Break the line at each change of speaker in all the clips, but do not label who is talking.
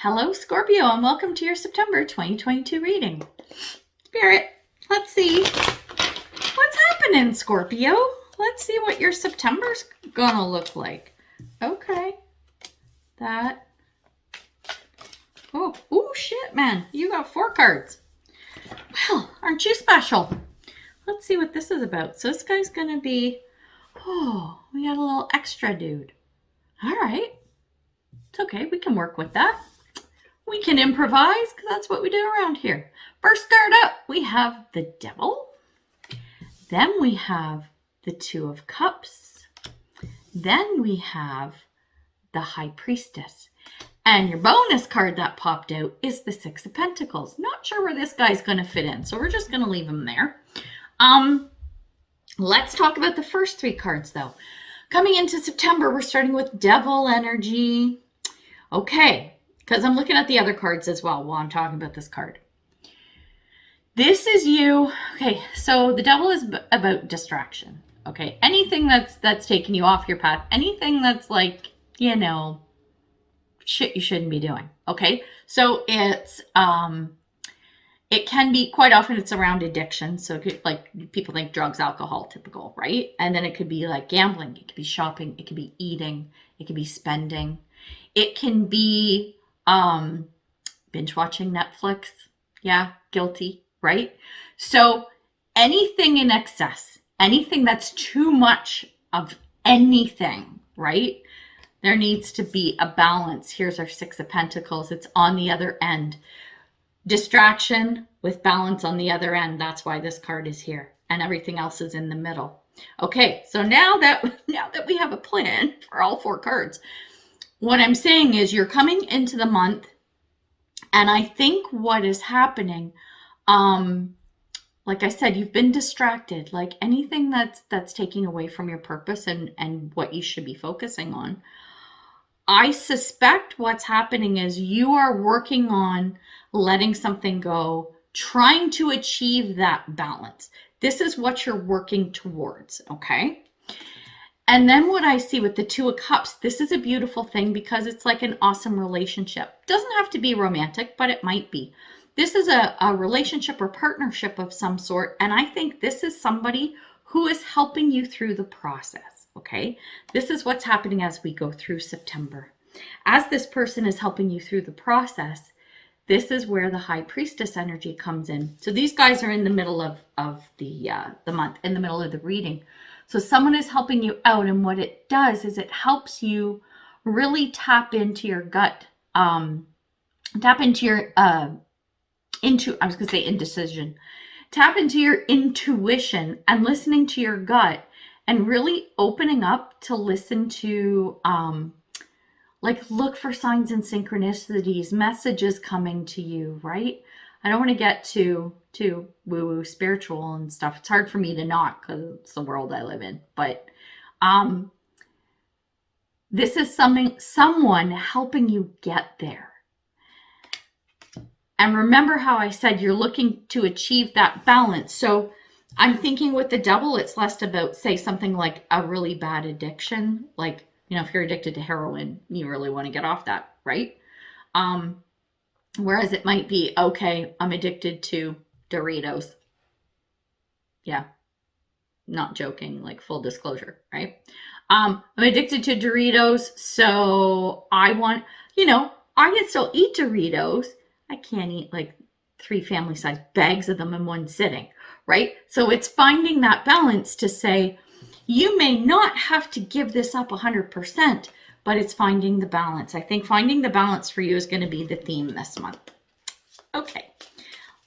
Hello, Scorpio, and welcome to your September 2022 reading. Spirit, let's see what's happening, Scorpio. Let's see what your September's gonna look like. Okay. Oh, shit, man. You got 4 cards. Well, aren't you special? Let's see what this is about. So this guy's gonna be, we got a little extra dude. All right. It's okay. We can work with that. We can improvise because that's what we do around here. First card up, we have the Devil. Then we have the 2 of Cups. Then we have the High Priestess. And your bonus card that popped out is the 6 of Pentacles. Not sure where this guy's going to fit in, so we're just going to leave him there. Let's talk about the first 3 cards, though. Coming into September, we're starting with Devil energy. Okay, because I'm looking at the other cards as well while I'm talking about this card. This is you. Okay, so the Devil is about distraction. Okay, anything that's taking you off your path, anything that's like, you know, shit you shouldn't be doing. Okay, so it's it can be, quite often it's around addiction. So it could, like, people think drugs, alcohol, typical, right? And then it could be like gambling, it could be shopping, it could be eating, it could be spending, it can be binge watching Netflix. Yeah, guilty, right? So anything in excess, anything that's too much of anything, right? There needs to be a balance. Here's our 6 of Pentacles. It's on the other end. Distraction with balance on the other end. That's why this card is here. And everything else is in the middle. Okay, so now that we have a plan for all 4 cards, what I'm saying is you're coming into the month, and I think what is happening, like I said, you've been distracted. Like anything that's taking away from your purpose and what you should be focusing on. I suspect what's happening is you are working on letting something go, trying to achieve that balance. This is what you're working towards, okay? And then what I see with the 2 of Cups, this is a beautiful thing because it's like an awesome relationship. Doesn't have to be romantic, but it might be. This is a relationship or partnership of some sort, and I think this is somebody who is helping you through the process, okay? This is what's happening as we go through September. As this person is helping you through the process, this is where the High Priestess energy comes in. So these guys are in the middle of the month, in the middle of the reading. So someone is helping you out, and what it does is it helps you really tap into your gut, tap into your I was gonna say indecision. Tap into your intuition and listening to your gut and really opening up to listen to, like, look for signs and synchronicities, messages coming to you, right? I don't want to get too woo-woo spiritual and stuff. It's hard for me to not because it's the world I live in. But this is someone helping you get there. And remember how I said you're looking to achieve that balance. So I'm thinking with the Devil, it's less about, say, something like a really bad addiction. Like, you know, if you're addicted to heroin, you really want to get off that, right? Whereas it might be, okay, I'm addicted to Doritos. Yeah, not joking, like full disclosure, right? I'm addicted to Doritos, so I want, you know, I can still eat Doritos. I can't eat like 3 family-sized bags of them in one sitting, right? So it's finding that balance to say, you may not have to give this up 100%, but it's finding the balance. I think finding the balance for you is going to be the theme this month. Okay,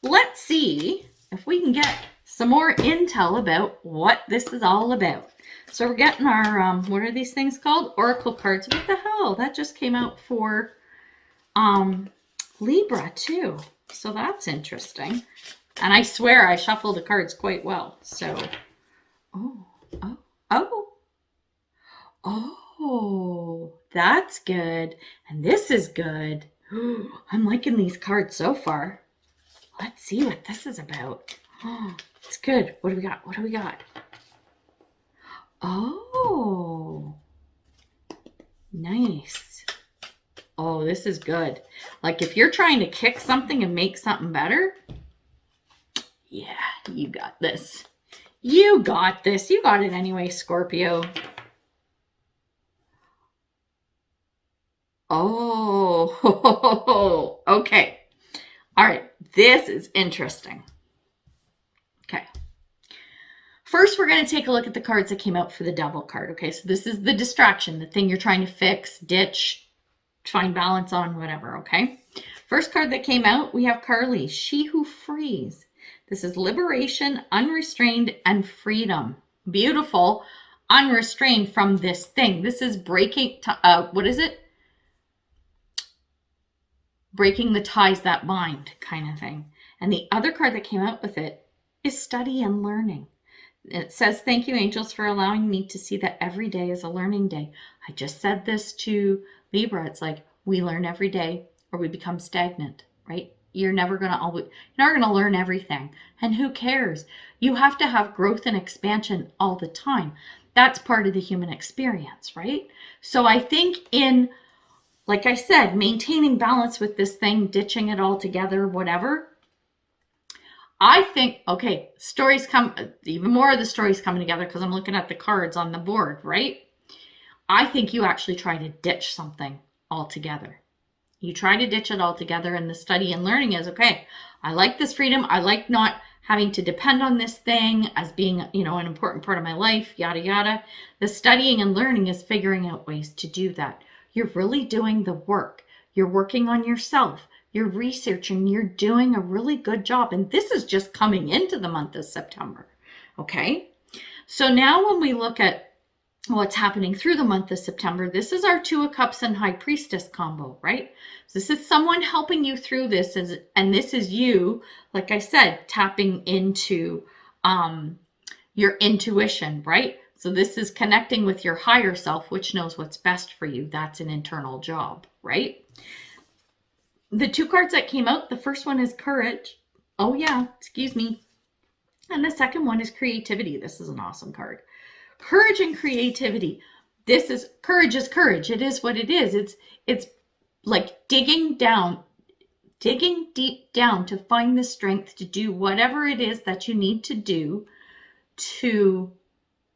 let's see if we can get some more intel about what this is all about. So we're getting our, what are these things called? Oracle cards. What the hell? That just came out for Libra too. So that's interesting. And I swear I shuffled the cards quite well. So, oh, that's good. And this is good. I'm liking these cards so far. Let's see what this is about. Oh, it's good. What do we got? What do we got? Oh, nice. Oh, this is good. Like if you're trying to kick something and make something better, yeah, you got this. You got this. You got it anyway, Scorpio. Oh, okay. All right. This is interesting. Okay. First, we're going to take a look at the cards that came out for the Devil card. Okay, so this is the distraction, the thing you're trying to fix, ditch, find balance on, whatever, okay? First card that came out, we have Carly, She Who Frees. This is liberation, unrestrained, and freedom. Beautiful, unrestrained from this thing. This is breaking, what is it? Breaking the ties that bind kind of thing. And the other card that came out with it is study and learning. It says, thank you, angels, for allowing me to see that every day is a learning day. I just said this to Libra. It's like we learn every day or we become stagnant, right? You're never going to learn everything. And who cares? You have to have growth and expansion all the time. That's part of the human experience, right? So I think like I said, maintaining balance with this thing, ditching it all together, whatever. I think, okay, stories come, even more of the stories coming together because I'm looking at the cards on the board, right? I think you actually try to ditch something altogether. You try to ditch it altogether, and the study and learning is, okay, I like this freedom. I like not having to depend on this thing as being, an important part of my life, yada, yada. The studying and learning is figuring out ways to do that. You're really doing the work. You're working on yourself. You're researching, you're doing a really good job. And this is just coming into the month of September. Okay. So now when we look at what's happening through the month of September, this is our Two of Cups and High Priestess combo, right? So this is someone helping you through this. And this is you, like I said, tapping into your intuition, right? So this is connecting with your higher self, which knows what's best for you. That's an internal job, right? The two cards that came out, the first one is courage. Oh yeah, excuse me. And the second one is creativity. This is an awesome card. Courage and creativity. Courage is courage. It is what it is. It's like digging deep down to find the strength to do whatever it is that you need to do to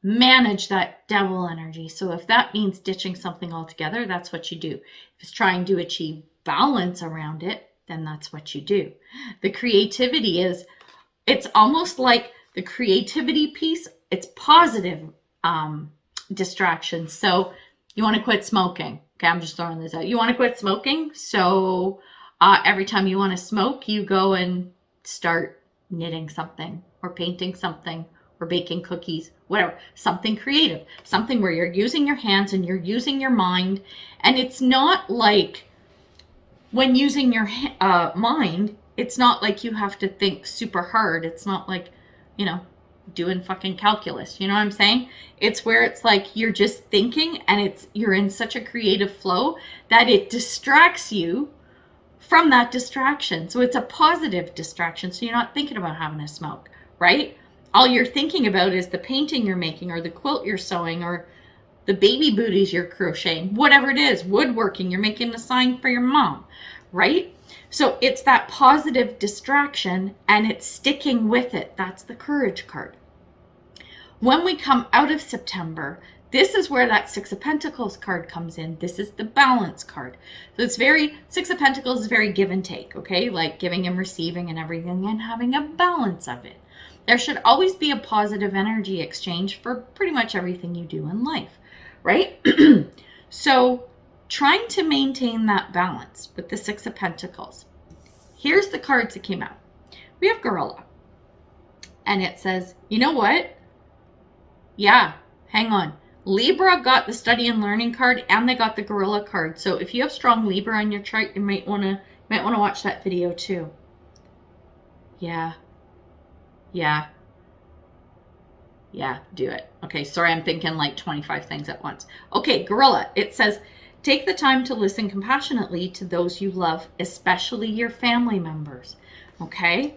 manage that devil energy. So if that means ditching something altogether, that's what you do. If it's trying to achieve balance around it, then that's what you do. The creativity it's almost like the creativity piece, it's positive distraction. So you want to quit smoking. Okay, I'm just throwing this out. You want to quit smoking. So every time you want to smoke, you go and start knitting something or painting something or baking cookies, whatever, something creative, something where you're using your hands and you're using your mind. And it's not like when using your mind, it's not like you have to think super hard. It's not like, doing fucking calculus. You know what I'm saying? It's where it's like you're just thinking and you're in such a creative flow that it distracts you from that distraction. So it's a positive distraction. So you're not thinking about having a smoke, right? All you're thinking about is the painting you're making or the quilt you're sewing or the baby booties you're crocheting, whatever it is, woodworking, you're making a sign for your mom, right? So it's that positive distraction and it's sticking with it. That's the courage card. When we come out of September, this is where that Six of Pentacles card comes in. This is the balance card. So Six of Pentacles is very give and take, okay? Like giving and receiving and everything and having a balance of it. There should always be a positive energy exchange for pretty much everything you do in life, right? So trying to maintain that balance with the Six of Pentacles. Here's the cards that came out. We have Gorilla. And it says, you know what? Yeah, hang on. Libra got the study and learning card and they got the Gorilla card. So if you have strong Libra on your chart, you might want to watch that video too. Yeah, do it. Okay, sorry, I'm thinking like 25 things at once. Okay, Gorilla, it says, take the time to listen compassionately to those you love, especially your family members. Okay,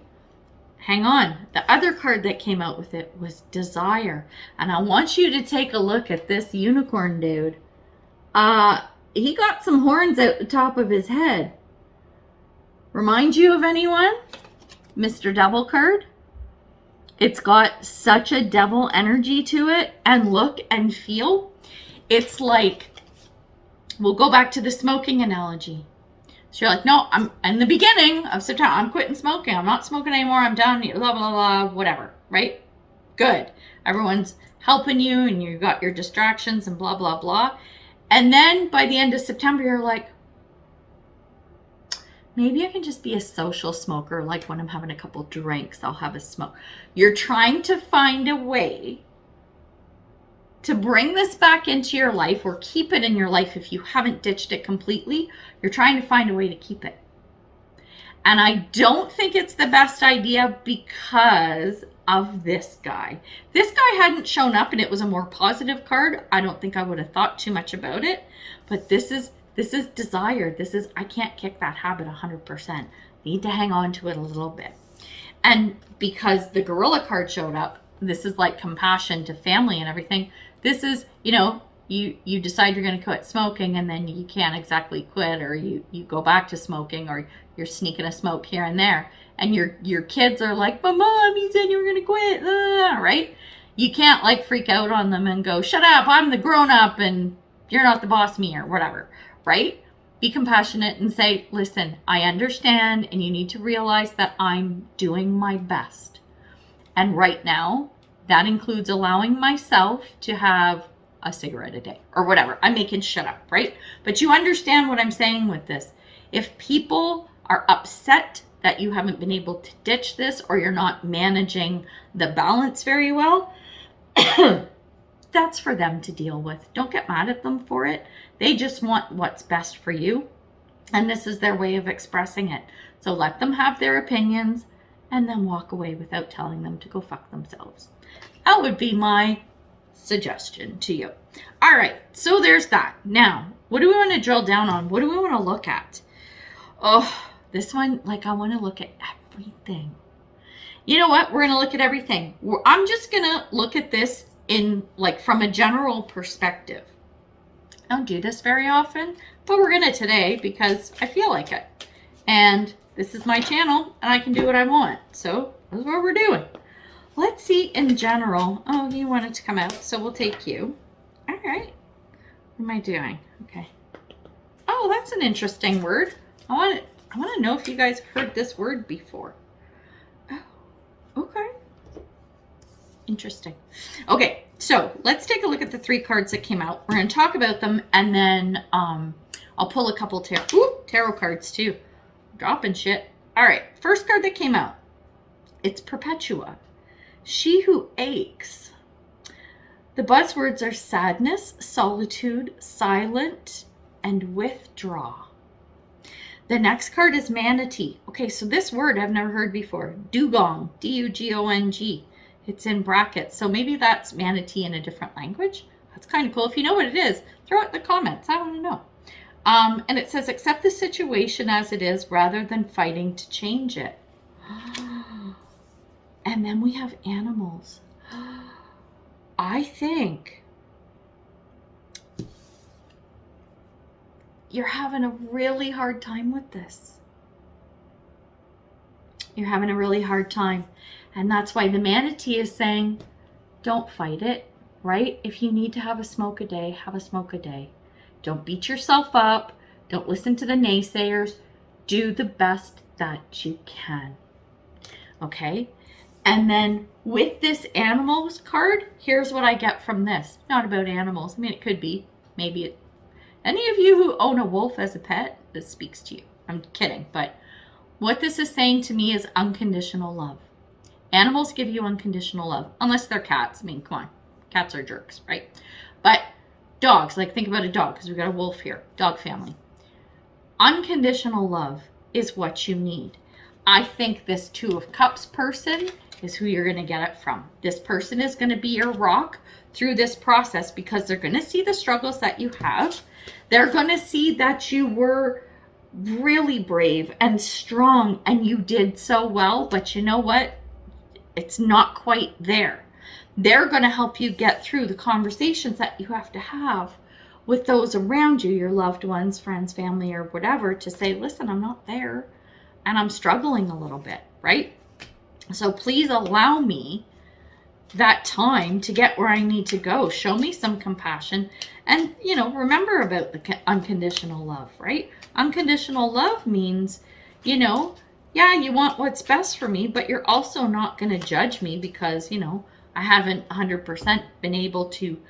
hang on. The other card that came out with it was Desire. And I want you to take a look at this unicorn dude. he got some horns out the top of his head. Remind you of anyone? Mr. Devil card. It's got such a devil energy to it, and look and feel. It's like, we'll go back to the smoking analogy. So you're like, no, I'm in the beginning of September, I'm quitting smoking. I'm not smoking anymore. I'm done, blah, blah, blah, whatever, right? Good. Everyone's helping you and you got your distractions and blah, blah, blah. And then by the end of September, you're like, maybe I can just be a social smoker. Like when I'm having a couple drinks, I'll have a smoke. You're trying to find a way to bring this back into your life, or keep it in your life if you haven't ditched it completely. You're trying to find a way to keep it. And I don't think it's the best idea because of this guy. This guy hadn't shown up and it was a more positive card. I don't think I would have thought too much about it. But this is desire. This is, I can't kick that habit 100%. Need to hang on to it a little bit. And because the gorilla card showed up, this is like compassion to family and everything. This is, you decide you're going to quit smoking and then you can't exactly quit, or you go back to smoking, or you're sneaking a smoke here and there. And your kids are like, but mom, you said you were going to quit, right? You can't like freak out on them and go, shut up, I'm the grown up and you're not the boss me, or whatever, right? Be compassionate and say, listen, I understand, and you need to realize that I'm doing my best. And right now, that includes allowing myself to have a cigarette a day or whatever. I'm making shit up, right? But you understand what I'm saying with this. If people are upset that you haven't been able to ditch this, or you're not managing the balance very well, that's for them to deal with. Don't get mad at them for it. They just want what's best for you. And this is their way of expressing it. So let them have their opinions and then walk away without telling them to go fuck themselves. That would be my suggestion to you. All right, so there's that. Now, what do we want to drill down on? What do we want to look at? Oh, this one, like, I want to look at everything. You know what? We're going to look at everything. I'm just going to look at this in, like, from a general perspective. I don't do this very often, but we're going to today because I feel like it. And this is my channel and I can do what I want. So that's what we're doing. Let's see in general. Oh, you wanted to come out, so we'll take you. All right. What am I doing? Okay. Oh, that's an interesting word. I want to know if you guys have heard this word before. Oh, okay. Interesting. Okay, so let's take a look at the 3 cards that came out. We're going to talk about them, and then I'll pull a couple tarot cards too. Dropping shit. All right, first card that came out. It's Perpetua. She who aches. The buzzwords are sadness, solitude, silent, and withdraw. The next card is Manatee. Okay, so this word I've never heard before. Dugong, D-U-G-O-N-G. It's in brackets, so maybe that's manatee in a different language. That's kind of cool. If you know what it is, throw it in the comments. I want to know. And it says, accept the situation as it is rather than fighting to change it. And then we have animals. I think you're having a really hard time with this. You're having a really hard time. And that's why the manatee is saying, don't fight it, right? If you need to have a smoke a day, have a smoke a day. Don't beat yourself up. Don't listen to the naysayers. Do the best that you can. Okay? And then with this animals card, here's what I get from this. Not about animals. I mean, it could be. Maybe it. Any of you who own a wolf as a pet, this speaks to you. I'm kidding. But what this is saying to me is unconditional love. Animals give you unconditional love. Unless they're cats. I mean, come on. Cats are jerks, right? But dogs, like think about a dog, because we've got a wolf here. Dog family. Unconditional love is what you need. I think this 2 of Cups person is who you're going to get it from. This person is going to be your rock through this process because they're going to see the struggles that you have. They're going to see that you were really brave and strong and you did so well, but you know what? It's not quite there. They're going to help you get through the conversations that you have to have with those around you, your loved ones, friends, family, or whatever, to say, listen, I'm not there and I'm struggling a little bit, right? So please allow me that time to get where I need to go. Show me some compassion. And, you know, remember about the unconditional love, right? Unconditional love means, you know, yeah, you want what's best for me, but you're also not going to judge me because, you know, I haven't 100% been able to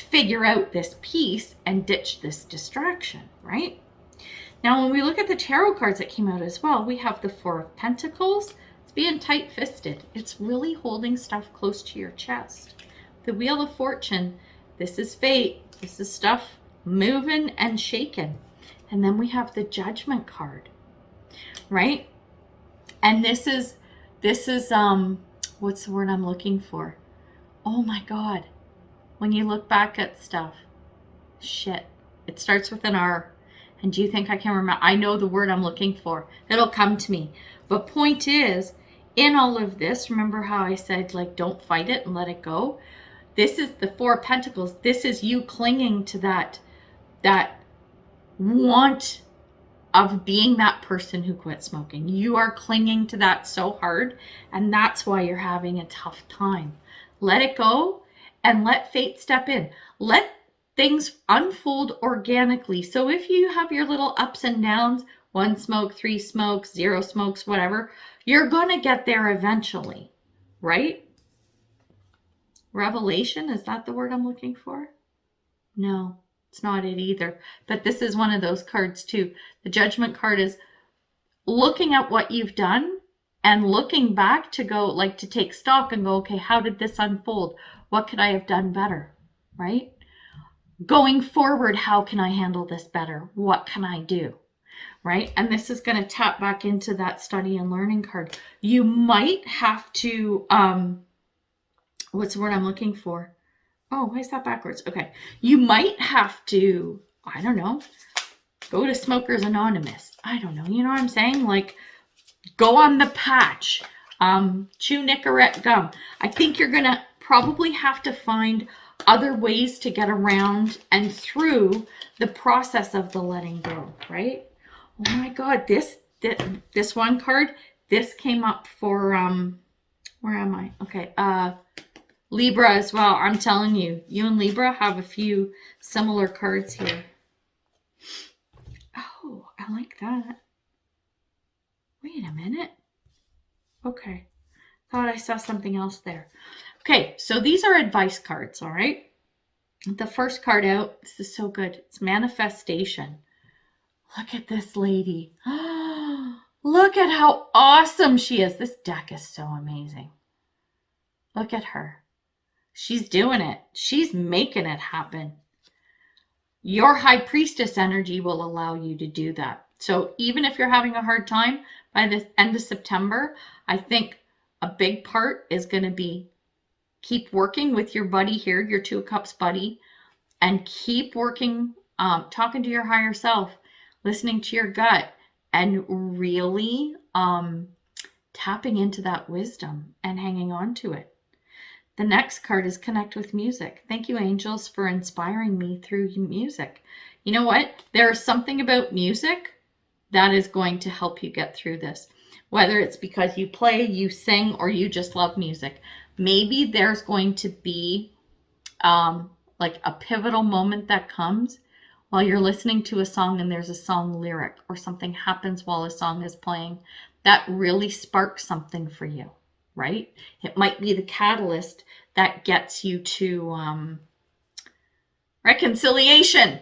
figure out this piece and ditch this distraction, right? Now, when we look at the tarot cards that came out as well, we have the Four of Pentacles. It's being tight-fisted. It's really holding stuff close to your chest. The Wheel of Fortune, this is fate. This is stuff moving and shaking. And then we have the Judgment card, right? And this is what's the word I'm looking for? Oh my God. When you look back at stuff, shit, it starts with an R. And do you think I can remember? I know the word I'm looking for. It'll come to me. But point is, in all of this, remember how I said, like, don't fight it and let it go? This is the Four of Pentacles. This is you clinging to that want of being that person who quit smoking. You are clinging to that so hard, and that's why you're having a tough time. Let it go and let fate step in. Let things unfold organically. So if you have your little ups and downs, 1 smoke, 3 smokes, 0 smokes, whatever, you're going to get there eventually, right? Revelation, is that the word I'm looking for? No, it's not it either. But this is one of those cards too. The Judgment card is looking at what you've done and looking back to go, like, to take stock and go, okay, how did this unfold? What could I have done better, right? Going forward, how can I handle this better? What can I do? Right? And this is going to tap back into that study and learning card. You might have to, what's the word I'm looking for? Oh, why is that backwards? Okay. You might have to, I don't know, go to Smokers Anonymous. I don't know. You know what I'm saying? Like, go on the patch, chew Nicorette gum. I think you're going to probably have to find other ways to get around and through the process of the letting go, right? Oh my God, this one card, this came up for, where am I? Okay, Libra as well. I'm telling you, you and Libra have a few similar cards here. Oh, I like that. Wait a minute. Okay, thought I saw something else there. Okay, so these are advice cards, all right? The first card out, this is so good. It's manifestation. Look at this lady. Look at how awesome she is. This deck is so amazing. Look at her. She's doing it. She's making it happen. Your High Priestess energy will allow you to do that. So even if you're having a hard time by the end of September, I think a big part is going to be keep working with your buddy here, your 2 of Cups buddy, and keep working, talking to your higher self, listening to your gut, and really tapping into that wisdom and hanging on to it. The next card is connect with music. Thank you, angels, for inspiring me through music. You know what? There's something about music that is going to help you get through this. Whether it's because you play, you sing, or you just love music. Maybe there's going to be like a pivotal moment that comes while you're listening to a song and there's a song lyric or something happens while a song is playing that really sparks something for you, right? It might be the catalyst that gets you to reconciliation.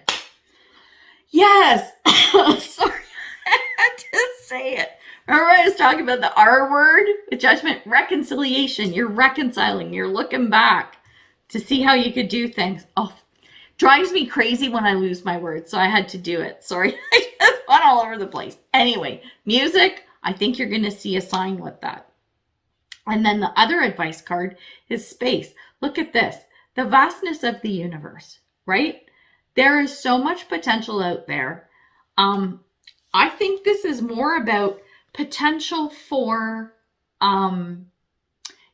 Yes. Sorry, I had to say it. Remember I was talking about the R word with Judgment? Reconciliation. You're reconciling. You're looking back to see how you could do things. Oh, drives me crazy when I lose my words, so I had to do it. Sorry, I just went all over the place. Anyway, music, I think you're going to see a sign with that. And then the other advice card is space. Look at this. The vastness of the universe, right? There is so much potential out there. I think this is more about potential for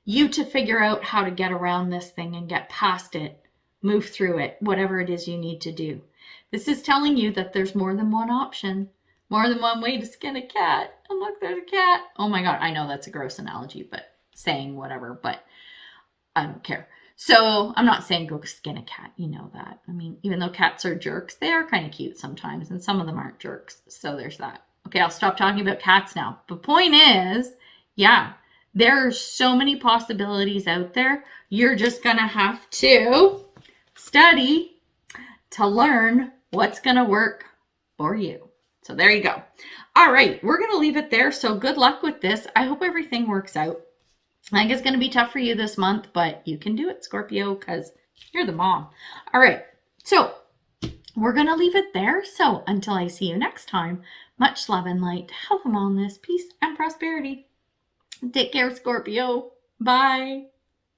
you to figure out how to get around this thing and get past it, move through it, whatever it is you need to do. This is telling you that there's more than one option, more than one way to skin a cat. And look, there's a cat. Oh my God, I know that's a gross analogy, but saying whatever, but I don't care. So I'm not saying go skin a cat. You know that. I mean, even though cats are jerks, they are kind of cute sometimes, and some of them aren't jerks. So there's that. Okay, I'll stop talking about cats now. The point is, yeah, there are so many possibilities out there. You're just going to have to study to learn what's going to work for you. So there you go. All right, we're going to leave it there. So good luck with this. I hope everything works out. I think it's going to be tough for you this month, but you can do it, Scorpio, because you're the mom. All right, so we're going to leave it there. So until I see you next time, much love and light, health and wellness, peace and prosperity. Take care, Scorpio. Bye.